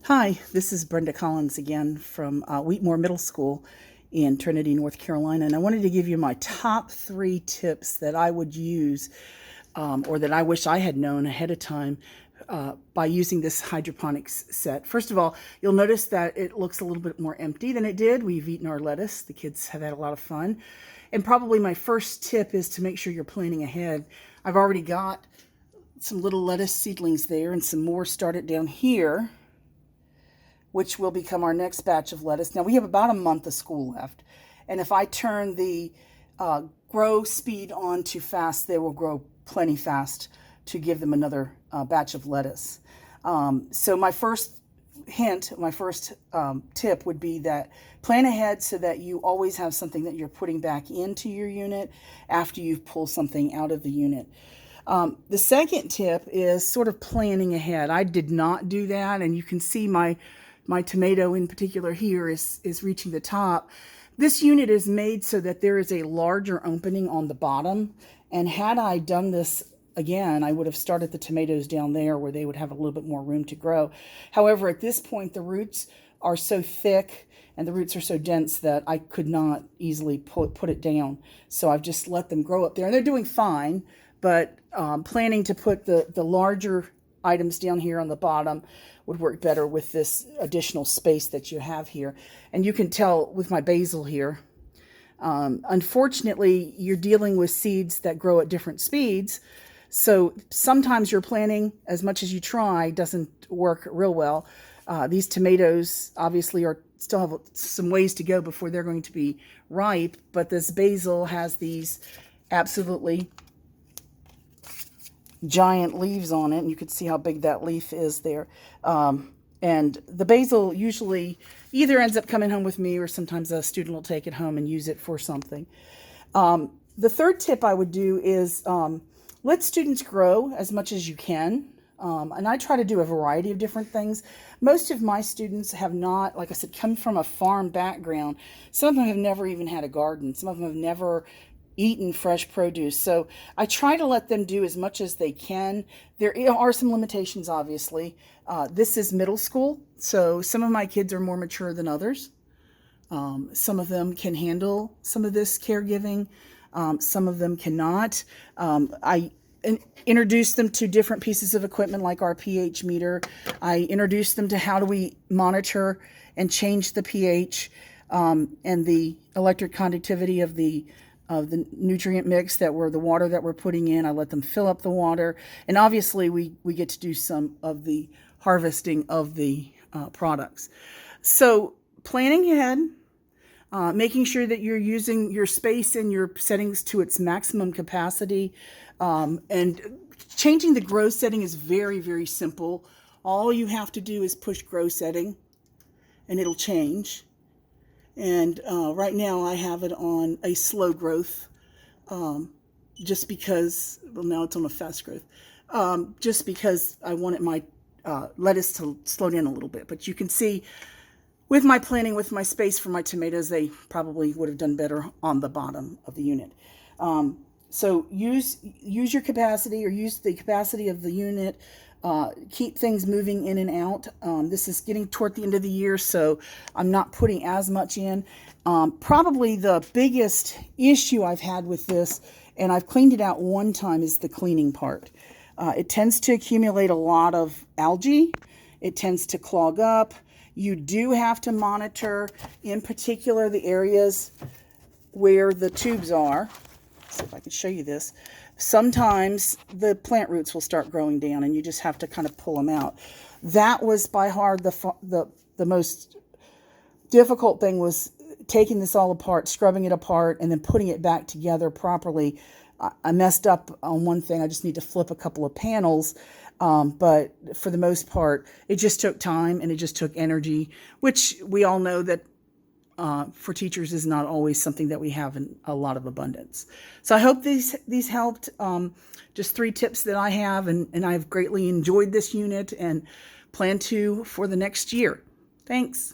Hi, this is Brenda Collins again from Wheatmore Middle School in Trinity, North Carolina, and I wanted to give you my top 3 tips that I would use or that I wish I had known ahead of time by using this hydroponics set. First of all, you'll notice that it looks a little bit more empty than it did. We've eaten our lettuce. The kids have had a lot of fun. And probably my first tip is to make sure you're planning ahead. I've already got some little lettuce seedlings there and some more started down here, which will become our next batch of lettuce. Now we have about a month of school left. And if I turn the grow speed on too fast, they will grow plenty fast to give them another batch of lettuce. So my first hint, my first tip would be that plan ahead so that you always have something that you're putting back into your unit after you've pulled something out of the unit. The second tip is sort of planning ahead. I did not do that, and you can see my tomato in particular here is reaching the top. This unit is made so that there is a larger opening on the bottom. And had I done this again, I would have started the tomatoes down there where they would have a little bit more room to grow. However, at this point, the roots are so thick and the roots are so dense that I could not easily put it down. So I've just let them grow up there. And they're doing fine, but planning to put the larger items down here on the bottom would work better with this additional space that you have here. And you can tell with my basil here, unfortunately, you're dealing with seeds that grow at different speeds. So sometimes your planting, as much as you try, doesn't work real well. These tomatoes obviously still have some ways to go before they're going to be ripe, but this basil has these absolutely giant leaves on it, and you can see how big that leaf is there. And the basil usually either ends up coming home with me, or sometimes a student will take it home and use it for something. The third tip I would do is let students grow as much as you can. And I try to do a variety of different things. Most of my students have not, like I said, come from a farm background. Some of them have never even had a garden. Some of them have never eaten fresh produce. So I try to let them do as much as they can. There are some limitations, obviously. This is middle school, so some of my kids are more mature than others. Some of them can handle some of this caregiving. Some of them cannot. I introduce them to different pieces of equipment like our pH meter. I introduce them to how do we monitor and change the pH and the electric conductivity of the nutrient mix the water that we're putting in. I let them fill up the water. And obviously we get to do some of the harvesting of the products. So planning ahead, making sure that you're using your space and your settings to its maximum capacity, and changing the grow setting is very, very simple. All you have to do is push grow setting and it'll change. And right now I have it on a slow growth, just because, well, now it's on a fast growth, just because I wanted my lettuce to slow down a little bit. But you can see with my planning, with my space for my tomatoes, they probably would have done better on the bottom of the unit. So use your capacity, or use the capacity of the unit. Keep things moving in and out. This is getting toward the end of the year, so I'm not putting as much in. Probably the biggest issue I've had with this, and I've cleaned it out one time, is the cleaning part. It tends to accumulate a lot of algae. It tends to clog up. You do have to monitor, in particular, the areas where the tubes are. Let's see if I can show you this. Sometimes the plant roots will start growing down and you just have to kind of pull them out. That was by far the most difficult thing, was taking this all apart, scrubbing it apart, and then putting it back together properly. I messed up on one thing. I just need to flip a couple of panels. But for the most part, it just took time and it just took energy, which we all know that for teachers is not always something that we have in a lot of abundance. So I hope these helped. Just 3 tips that I have, and I've greatly enjoyed this unit and plan to for the next year. Thanks.